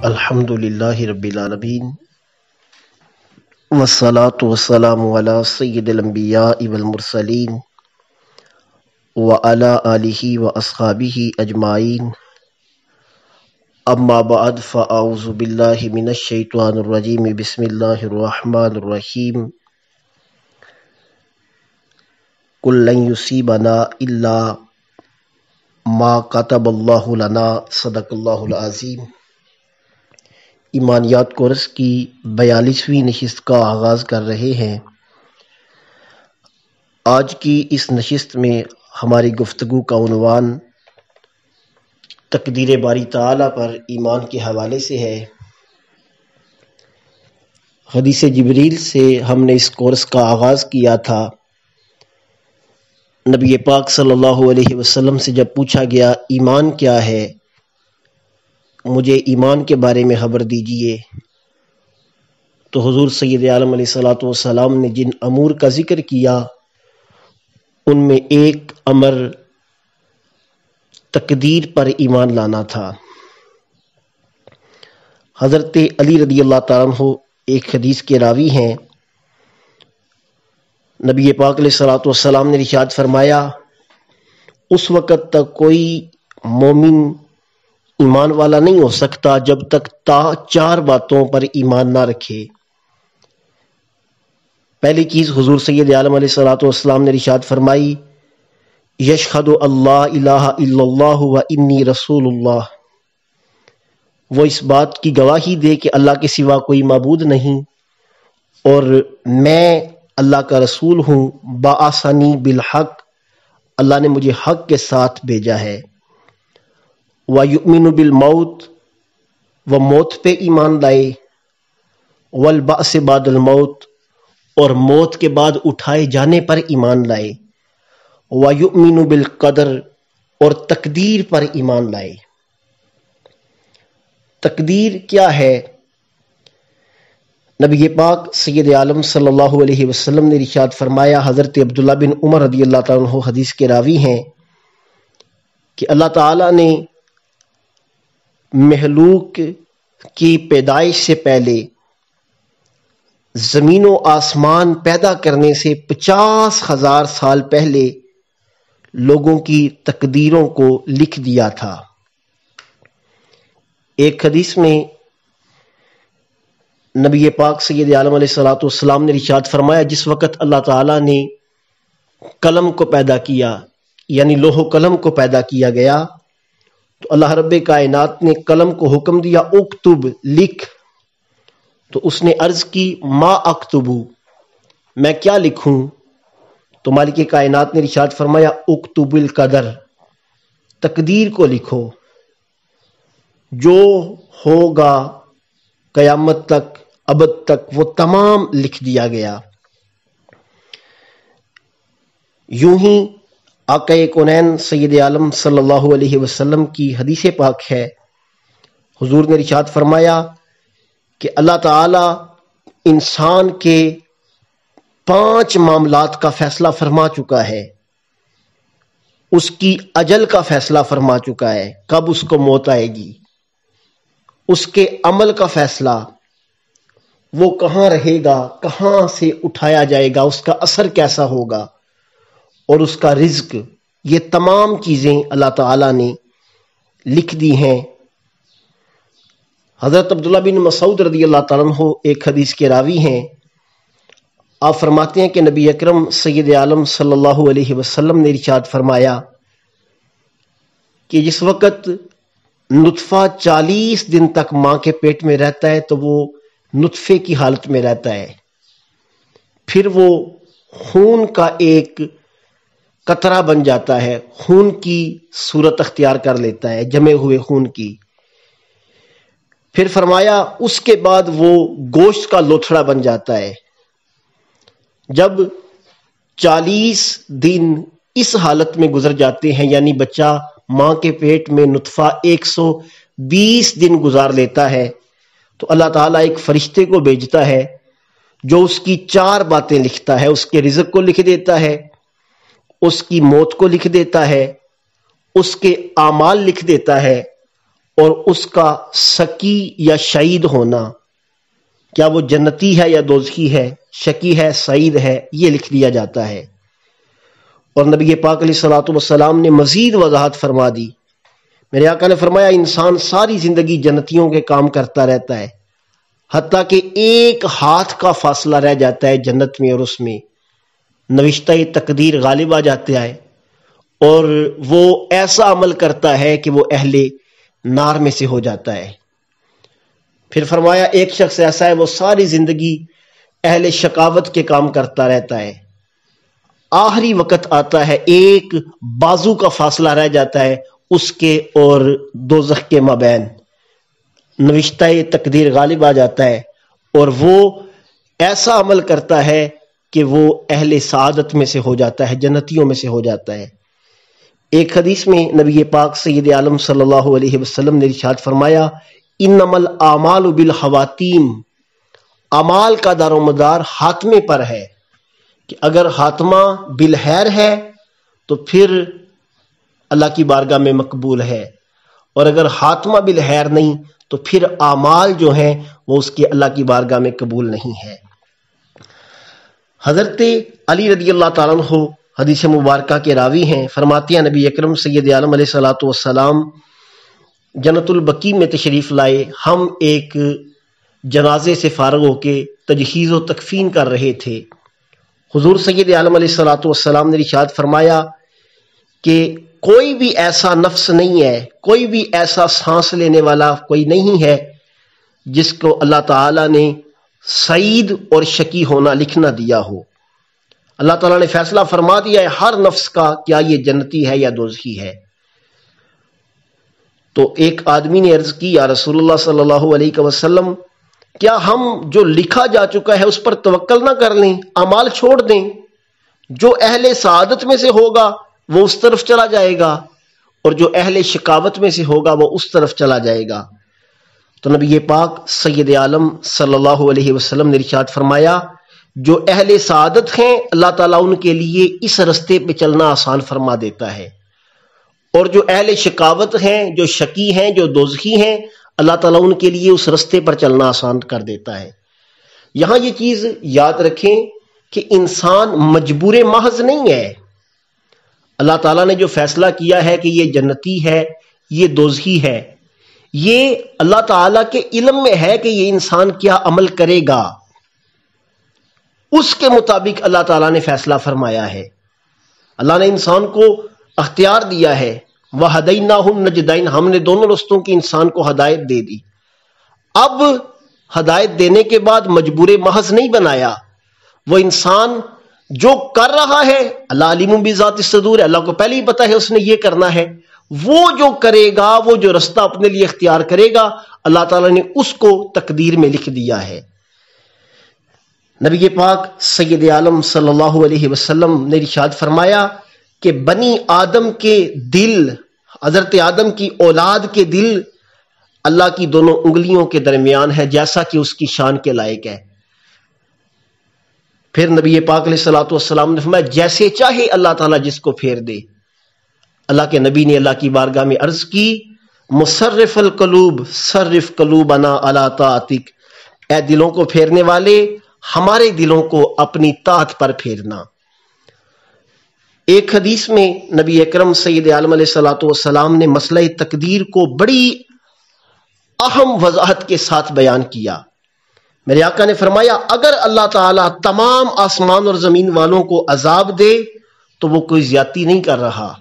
الحمدللہ رب العالمین والصلاة والسلام علی سید الانبیاء والمرسلین وعلی آلہ واصحابہ اجمعین، اما بعد فاعوذ باللہ من الشیطان الرجیم، بسم اللہ الرحمن الرحیم۔ قل لن یصیبنا الا ما کتب اللہ لنا، صدق اللہ العظیم۔ ایمانیات کورس کی 42ویں نشست کا آغاز کر رہے ہیں۔ آج کی اس نشست میں ہماری گفتگو کا عنوان تقدیر باری تعالیٰ پر ایمان کے حوالے سے ہے۔ حدیث جبریل سے ہم نے اس کورس کا آغاز کیا تھا۔ نبی پاک صلی اللہ علیہ وسلم سے جب پوچھا گیا ایمان کیا ہے، مجھے ایمان کے بارے میں خبر دیجیے، تو حضور سید عالم علیہ الصلوۃ والسلام نے جن امور کا ذکر کیا ان میں ایک امر تقدیر پر ایمان لانا تھا۔ حضرت علی رضی اللہ تعالیٰ عنہ ایک حدیث کے راوی ہیں۔ نبی پاک علیہ الصلوۃ والسلام نے ارشاد فرمایا، اس وقت تک کوئی مومن ایمان والا نہیں ہو سکتا جب تک 4 باتوں پر ایمان نہ رکھے۔ پہلی چیز حضور سید عالم علیہ الصلوۃ والسلام نے ارشاد فرمائی، یشہد اللہ الہ الا اللہ و انی رسول اللہ، وہ اس بات کی گواہی دے کہ اللہ کے سوا کوئی معبود نہیں اور میں اللہ کا رسول ہوں، بعثنی بالحق، اللہ نے مجھے حق کے ساتھ بھیجا ہے، وَيُؤْمِنُ بِالْمَوْتِ، وہ موت پہ ایمان لائے، وَالْبَعْثِ بَعْدَ الْمَوْتِ، اور موت کے بعد اٹھائے جانے پر ایمان لائے، وَيُؤْمِنُ بِالْقَدْرِ، اور تقدیر پر ایمان لائے۔ تقدیر کیا ہے؟ نبی پاک سید عالم صلی اللہ علیہ وسلم نے ارشاد فرمایا، حضرت عبداللہ بن عمر رضی اللہ تعالیٰ عنہ حدیث کے راوی ہیں، کہ اللہ تعالیٰ نے مخلوق کی پیدائش سے پہلے زمین و آسمان پیدا کرنے سے 50,000 سال پہلے لوگوں کی تقدیروں کو لکھ دیا تھا۔ ایک حدیث میں نبی پاک سید عالم علیہ الصلوۃ والسلام نے ارشاد فرمایا، جس وقت اللہ تعالیٰ نے قلم کو پیدا کیا، یعنی لوح و قلم کو پیدا کیا گیا، تو اللہ رب کائنات نے قلم کو حکم دیا، اکتب، لکھ، تو اس نے عرض کی، ما اکتبو، میں کیا لکھوں؟ تو مالک کائنات نے ارشاد فرمایا، اکتب القدر، تقدیر کو لکھو، جو ہوگا قیامت تک، ابد تک، وہ تمام لکھ دیا گیا۔ یوں ہی آقا کونین سید عالم صلی اللہ علیہ وسلم کی حدیث پاک ہے، حضور نے ارشاد فرمایا کہ اللہ تعالی انسان کے 5 معاملات کا فیصلہ فرما چکا ہے، اس کی اجل کا فیصلہ فرما چکا ہے، کب اس کو موت آئے گی، اس کے عمل کا فیصلہ، وہ کہاں رہے گا، کہاں سے اٹھایا جائے گا، اس کا اثر کیسا ہوگا، اور اس کا رزق، یہ تمام چیزیں اللہ تعالیٰ نے لکھ دی ہیں۔ حضرت عبداللہ بن مسعود رضی اللہ تعالیٰ عنہ ایک حدیث کے راوی ہیں، آپ فرماتے ہیں کہ نبی اکرم سید عالم صلی اللہ علیہ وسلم نے ارشاد فرمایا کہ جس وقت نطفہ 40 دن تک ماں کے پیٹ میں رہتا ہے تو وہ نطفے کی حالت میں رہتا ہے، پھر وہ خون کا ایک قطرہ بن جاتا ہے، خون کی صورت اختیار کر لیتا ہے، جمے ہوئے خون کی، پھر فرمایا اس کے بعد وہ گوشت کا لوتھڑا بن جاتا ہے۔ جب 40 دن اس حالت میں گزر جاتے ہیں، یعنی بچہ ماں کے پیٹ میں نطفہ 120 دن گزار لیتا ہے، تو اللہ تعالیٰ ایک فرشتے کو بھیجتا ہے جو اس کی 4 باتیں لکھتا ہے، اس کے رزق کو لکھ دیتا ہے، اس کی موت کو لکھ دیتا ہے، اس کے اعمال لکھ دیتا ہے، اور اس کا سکی یا شہید ہونا، کیا وہ جنتی ہے یا دوزخی ہے، شکی ہے سعید ہے، یہ لکھ دیا جاتا ہے۔ اور نبی پاک علیہ الصلوۃ والسلام نے مزید وضاحت فرما دی۔ میرے آقا نے فرمایا انسان ساری زندگی جنتیوں کے کام کرتا رہتا ہے، حتیٰ کہ ایک ہاتھ کا فاصلہ رہ جاتا ہے جنت میں اور اس میں نوشتہ تقدیر غالب آ جاتا ہے، اور وہ ایسا عمل کرتا ہے کہ وہ اہل نار میں سے ہو جاتا ہے۔ پھر فرمایا ایک شخص ایسا ہے وہ ساری زندگی اہل شقاوت کے کام کرتا رہتا ہے، آخری وقت آتا ہے ایک بازو کا فاصلہ رہ جاتا ہے اس کے اور دوزخ کے مابین، نوشتہ تقدیر غالب آ جاتا ہے، اور وہ ایسا عمل کرتا ہے کہ وہ اہل سعادت میں سے ہو جاتا ہے، جنتیوں میں سے ہو جاتا ہے۔ ایک حدیث میں نبی پاک سید عالم صلی اللہ علیہ وسلم نے ارشاد فرمایا انما الاعمال بالخواتیم، اعمال کا دار و مدار خاتمے پر ہے، کہ اگر خاتمہ بالخیر ہے تو پھر اللہ کی بارگاہ میں مقبول ہے، اور اگر خاتمہ بالخیر نہیں تو پھر اعمال جو ہیں وہ اس کے اللہ کی بارگاہ میں قبول نہیں ہے۔ حضرت علی رضی اللہ تعالیٰ عنہ حدیث مبارکہ کے راوی ہیں، فرماتے ہیں نبی اکرم سید عالم علیہ الصلوۃ والسلام جنت البقیع میں تشریف لائے، ہم ایک جنازے سے فارغ ہو کے تجہیز و تکفین کر رہے تھے۔ حضور سید عالم علیہ الصلوۃ والسلام نے ارشاد فرمایا کہ کوئی بھی ایسا نفس نہیں ہے، کوئی بھی ایسا سانس لینے والا کوئی نہیں ہے جس کو اللہ تعالیٰ نے سعید اور شقی ہونا لکھنا دیا ہو۔ اللہ تعالیٰ نے فیصلہ فرما دیا ہے ہر نفس کا، کیا یہ جنتی ہے یا دوزخی ہے۔ تو ایک آدمی نے عرض کی یا رسول اللہ صلی اللہ علیہ وسلم، کیا ہم جو لکھا جا چکا ہے اس پر توکل نہ کر لیں، اعمال چھوڑ دیں؟ جو اہل سعادت میں سے ہوگا وہ اس طرف چلا جائے گا، اور جو اہل شقاوت میں سے ہوگا وہ اس طرف چلا جائے گا۔ تو نبی پاک سید عالم صلی اللہ علیہ وسلم نے ارشاد فرمایا جو اہل سعادت ہیں اللہ تعالیٰ ان کے لیے اس رستے پہ چلنا آسان فرما دیتا ہے، اور جو اہل شقاوت ہیں، جو شقی ہیں، جو دوزخی ہیں، اللہ تعالیٰ ان کے لیے اس رستے پر چلنا آسان کر دیتا ہے۔ یہاں یہ چیز یاد رکھیں کہ انسان مجبور محض نہیں ہے۔ اللہ تعالیٰ نے جو فیصلہ کیا ہے کہ یہ جنتی ہے، یہ دوزخی ہے، یہ اللہ تعالیٰ کے علم میں ہے کہ یہ انسان کیا عمل کرے گا، اس کے مطابق اللہ تعالیٰ نے فیصلہ فرمایا ہے۔ اللہ نے انسان کو اختیار دیا ہے، وَهَدَيْنَاهُ النَّجْدَيْنِ، ہم نے دونوں رستوں کی انسان کو ہدایت دے دی۔ اب ہدایت دینے کے بعد مجبور محض نہیں بنایا، وہ انسان جو کر رہا ہے اللہ علیم بذات الصدور، اللہ کو پہلے ہی پتا ہے اس نے یہ کرنا ہے، وہ جو کرے گا، وہ جو رستہ اپنے لیے اختیار کرے گا، اللہ تعالیٰ نے اس کو تقدیر میں لکھ دیا ہے۔ نبی پاک سید عالم صلی اللہ علیہ وسلم نے ارشاد فرمایا کہ بنی آدم کے دل، حضرت آدم کی اولاد کے دل اللہ کی دونوں انگلیوں کے درمیان ہے، جیسا کہ اس کی شان کے لائق ہے۔ پھر نبی پاک علیہ الصلوۃ والسلام نے فرمایا جیسے چاہے اللہ تعالیٰ جس کو پھیر دے۔ اللہ کے نبی نے اللہ کی بارگاہ میں عرض کی مصرف القلوب صرف قلوبنا علی طاعتک، اے دلوں کو پھیرنے والے ہمارے دلوں کو اپنی طاعت پر پھیرنا۔ ایک حدیث میں نبی اکرم سید عالم علیہ الصلوۃ والسلام نے مسئلہ تقدیر کو بڑی اہم وضاحت کے ساتھ بیان کیا۔ میرے آقا نے فرمایا اگر اللہ تعالیٰ تمام آسمان اور زمین والوں کو عذاب دے تو وہ کوئی زیادتی نہیں کر رہا،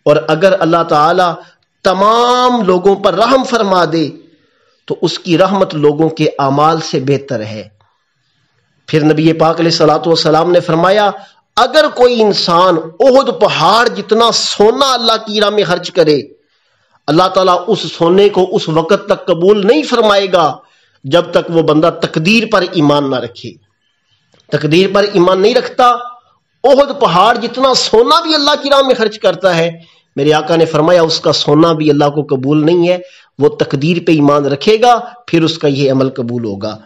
اور اگر اللہ تعالیٰ تمام لوگوں پر رحم فرما دے تو اس کی رحمت لوگوں کے اعمال سے بہتر ہے۔ پھر نبی پاک علیہ الصلوۃ والسلام نے فرمایا اگر کوئی انسان احد پہاڑ جتنا سونا اللہ کی راہ میں خرچ کرے، اللہ تعالیٰ اس سونے کو اس وقت تک قبول نہیں فرمائے گا جب تک وہ بندہ تقدیر پر ایمان نہ رکھے۔ تقدیر پر ایمان نہیں رکھتا، احد پہاڑ جتنا سونا بھی اللہ کی راہ میں خرچ کرتا ہے، میرے آقا نے فرمایا اس کا سونا بھی اللہ کو قبول نہیں ہے، وہ تقدیر پہ ایمان رکھے گا پھر اس کا یہ عمل قبول ہوگا۔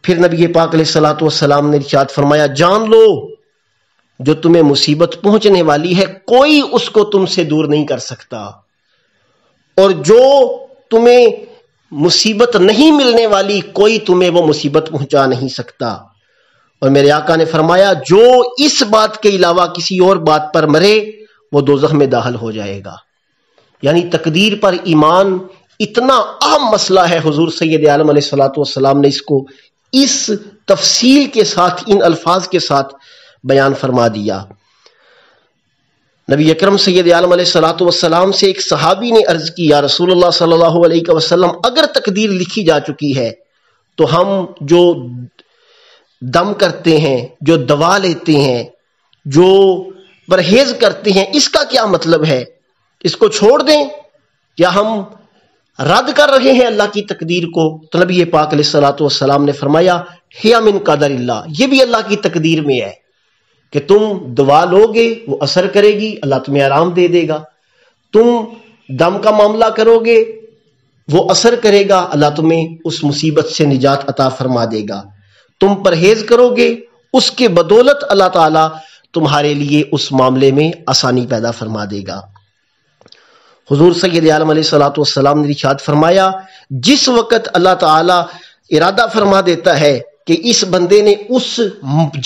پھر نبی پاک علیہ الصلوۃ والسلام نے ارشاد فرمایا جان لو جو تمہیں مصیبت پہنچنے والی ہے کوئی اس کو تم سے دور نہیں کر سکتا، اور جو تمہیں مصیبت نہیں ملنے والی کوئی تمہیں وہ مصیبت پہنچا نہیں سکتا۔ اور میرے آقا نے فرمایا جو اس بات کے علاوہ کسی اور بات پر مرے وہ دوزخ میں داخل ہو جائے گا۔ یعنی تقدیر پر ایمان اتنا اہم مسئلہ ہے، حضور سید عالم علیہ الصلوۃ والسلام نے اس کو اس تفصیل کے ساتھ، ان الفاظ کے ساتھ بیان فرما دیا۔ نبی اکرم سید عالم علیہ الصلوۃ والسلام سے ایک صحابی نے عرض کی، یا رسول اللہ صلی اللہ علیہ وسلم، اگر تقدیر لکھی جا چکی ہے تو ہم جو دم کرتے ہیں، جو دوا لیتے ہیں، جو پرہیز کرتے ہیں، اس کا کیا مطلب ہے؟ اس کو چھوڑ دیں یا ہم رد کر رہے ہیں اللہ کی تقدیر کو؟ تو نبی پاک علیہ الصلوۃ والسلام نے فرمایا ہی من قدر اللہ، یہ بھی اللہ کی تقدیر میں ہے کہ تم دعا لو گے وہ اثر کرے گی، اللہ تمہیں آرام دے دے گا، تم دم کا معاملہ کرو گے وہ اثر کرے گا، اللہ تمہیں اس مصیبت سے نجات عطا فرما دے گا، تم پرہیز کرو گے اس کے بدولت اللہ تعالیٰ تمہارے لیے اس معاملے میں آسانی پیدا فرما دے گا۔ حضور سید عالم علیہ الصلوۃ والسلام نے ارشاد فرمایا جس وقت اللہ تعالیٰ ارادہ فرما دیتا ہے کہ اس بندے نے اس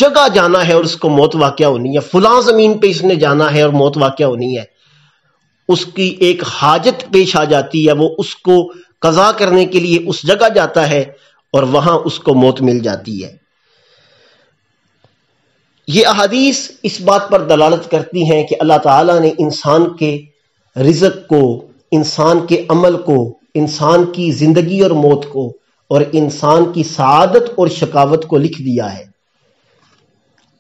جگہ جانا ہے اور اس کو موت واقع ہونی ہے، فلاں زمین پہ اس نے جانا ہے اور موت واقع ہونی ہے، اس کی ایک حاجت پیش آ جاتی ہے، وہ اس کو قضا کرنے کے لیے اس جگہ جاتا ہے اور وہاں اس کو موت مل جاتی ہے۔ یہ احادیث اس بات پر دلالت کرتی ہیں کہ اللہ تعالیٰ نے انسان کے رزق کو، انسان کے عمل کو، انسان کی زندگی اور موت کو، اور انسان کی سعادت اور شقاوت کو لکھ دیا ہے۔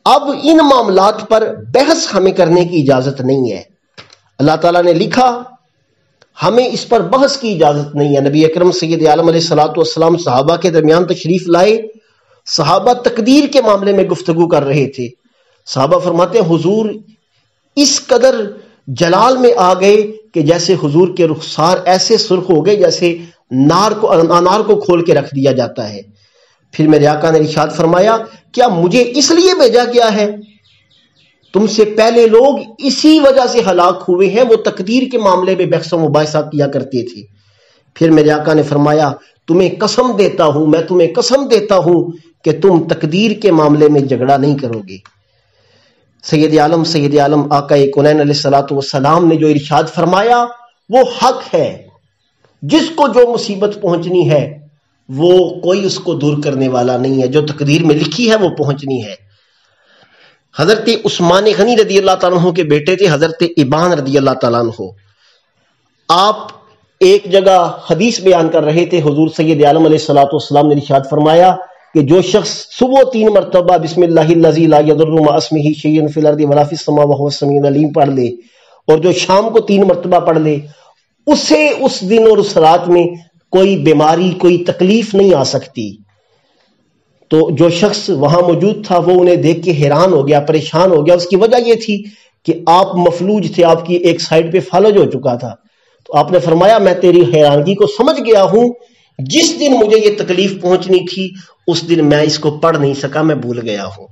اب ان معاملات پر بحث ہمیں کرنے کی اجازت نہیں ہے، اللہ تعالیٰ نے لکھا، ہمیں اس پر بحث کی اجازت نہیں ہے۔ نبی اکرم سید عالم علیہ الصلوۃ والسلام صحابہ کے درمیان تشریف لائے، صحابہ تقدیر کے معاملے میں گفتگو کر رہے تھے۔ صحابہ فرماتے ہیں حضور اس قدر جلال میں آ گئے کہ جیسے حضور کے رخسار ایسے سرخ ہو گئے جیسے انار کو کھول کے رکھ دیا جاتا ہے۔ پھر میرے آقا نے ارشاد فرمایا کیا مجھے اس لیے بھیجا گیا ہے؟ تم سے پہلے لوگ اسی وجہ سے ہلاک ہوئے ہیں، وہ تقدیر کے معاملے میں بحث و مباحثہ کیا کرتے تھے۔ پھر میرے آقا نے فرمایا تمہیں قسم دیتا ہوں، میں تمہیں قسم دیتا ہوں کہ تم تقدیر کے معاملے میں جھگڑا نہیں کرو گے۔ سید عالم آقا کونین علیہ الصلوۃ والسلام نے جو ارشاد فرمایا وہ حق ہے، جس کو جو مصیبت پہنچنی ہے وہ کوئی اس کو دور کرنے والا نہیں ہے، جو تقدیر میں لکھی ہے وہ پہنچنی ہے۔ حضرت عثمان غنی رضی اللہ تعالیٰ عنہ کے بیٹے تھے حضرت ابان رضی اللہ تعالیٰ عنہ، آپ ایک جگہ حدیث بیان کر رہے تھے، حضور سید عالم علیہ الصلوۃ والسلام نے ارشاد فرمایا کہ جو شخص صبح 3 مرتبہ بسم اللہ الذی لا یضر مع اسمہ شیء فی الارض ولا فی السماء وهو السمیع العلیم پڑھ لے، اور جو شام کو 3 مرتبہ پڑھ لے، اسے اس دن اور اس رات میں کوئی بیماری، کوئی تکلیف نہیں آ سکتی۔ تو جو شخص وہاں موجود تھا وہ انہیں دیکھ کے حیران ہو گیا، پریشان ہو گیا۔ اس کی وجہ یہ تھی کہ آپ مفلوج تھے، آپ کی ایک سائیڈ پہ فالج ہو چکا تھا۔ تو آپ نے فرمایا میں تیری حیرانگی کو سمجھ گیا ہوں، جس دن مجھے یہ تکلیف پہنچنی تھی اس دن میں اس کو پڑھ نہیں سکا، میں بھول گیا ہوں۔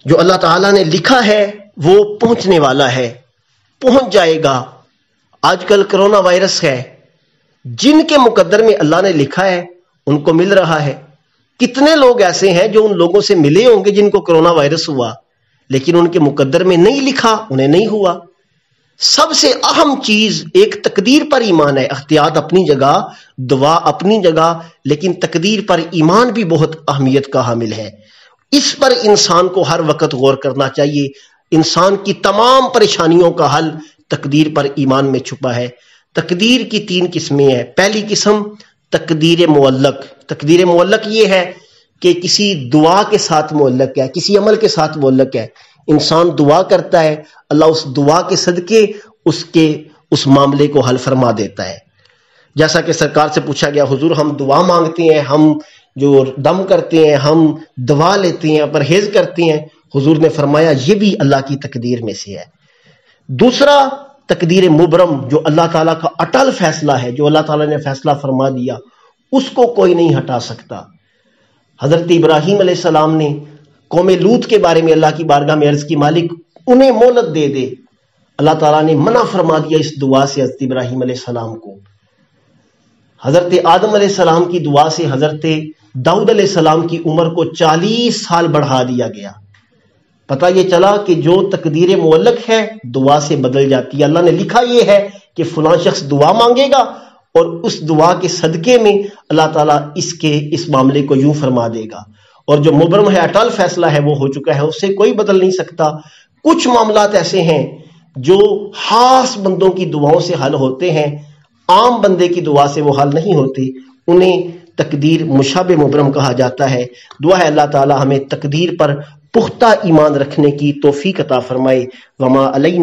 جو اللہ تعالیٰ نے لکھا ہے وہ پہنچنے والا ہے، پہنچ جائے گا۔ آج کل کرونا وائرس ہے، جن کے مقدر میں اللہ نے لکھا ہے ان کو مل رہا ہے۔ کتنے لوگ ایسے ہیں جو ان لوگوں سے ملے ہوں گے جن کو کرونا وائرس ہوا، لیکن ان کے مقدر میں نہیں لکھا، انہیں نہیں ہوا۔ سب سے اہم چیز ایک تقدیر پر ایمان ہے، احتیاط اپنی جگہ، دعا اپنی جگہ، لیکن تقدیر پر ایمان بھی بہت اہمیت کا حامل ہے۔ اس پر انسان کو ہر وقت غور کرنا چاہیے۔ انسان کی تمام پریشانیوں کا حل تقدیر پر ایمان میں چھپا ہے۔ تقدیر کی 3 قسمیں ہیں۔ پہلی قسم تقدیر معلق۔ تقدیر معلق یہ ہے کہ کسی دعا کے ساتھ معلق ہے، کسی عمل کے ساتھ معلق ہے۔ انسان دعا کرتا ہے، اللہ اس دعا کے صدقے اس معاملے کو حل فرما دیتا ہے۔ جیسا کہ سرکار سے پوچھا گیا حضور ہم دعا مانگتے ہیں، ہم جو دم کرتے ہیں، ہم دوا لیتے ہیں، پرہیز کرتے ہیں، حضور نے فرمایا یہ بھی اللہ کی تقدیر میں سے ہے۔ دوسرا تقدیر مبرم، جو اللہ تعالیٰ کا اٹل فیصلہ ہے، جو اللہ تعالیٰ نے فیصلہ فرما دیا اس کو کوئی نہیں ہٹا سکتا۔ حضرت ابراہیم علیہ السلام نے قوم لوط کے بارے میں اللہ کی بارگاہ میں عرض کی مالک انہیں مہلت دے دے، اللہ تعالیٰ نے منع فرما دیا اس دعا سے حضرت ابراہیم علیہ السلام کو۔ حضرت آدم علیہ السلام کی دعا سے حضرت داؤد علیہ السلام کی عمر کو 40 سال بڑھا دیا گیا۔ پتہ یہ چلا کہ جو تقدیر معلق ہے دعا سے بدل جاتی ہے۔ اللہ نے لکھا یہ ہے کہ فلاں شخص دعا مانگے گا اور اس دعا کے صدقے میں اللہ تعالیٰ اس معاملے کو یوں فرما دے گا، اور جو مبرم ہے، اٹل فیصلہ ہے، وہ ہو چکا ہے، اس سے کوئی بدل نہیں سکتا۔ کچھ معاملات ایسے ہیں جو خاص بندوں کی دعاؤں سے حل ہوتے ہیں، عام بندے کی دعا سے وہ حل نہیں ہوتے، انہیں تقدیر مشابہ مبرم کہا جاتا ہے۔ دعا ہے اللہ تعالی ہمیں تقدیر پر پختہ ایمان رکھنے کی توفیق عطا فرمائے۔ وما علینا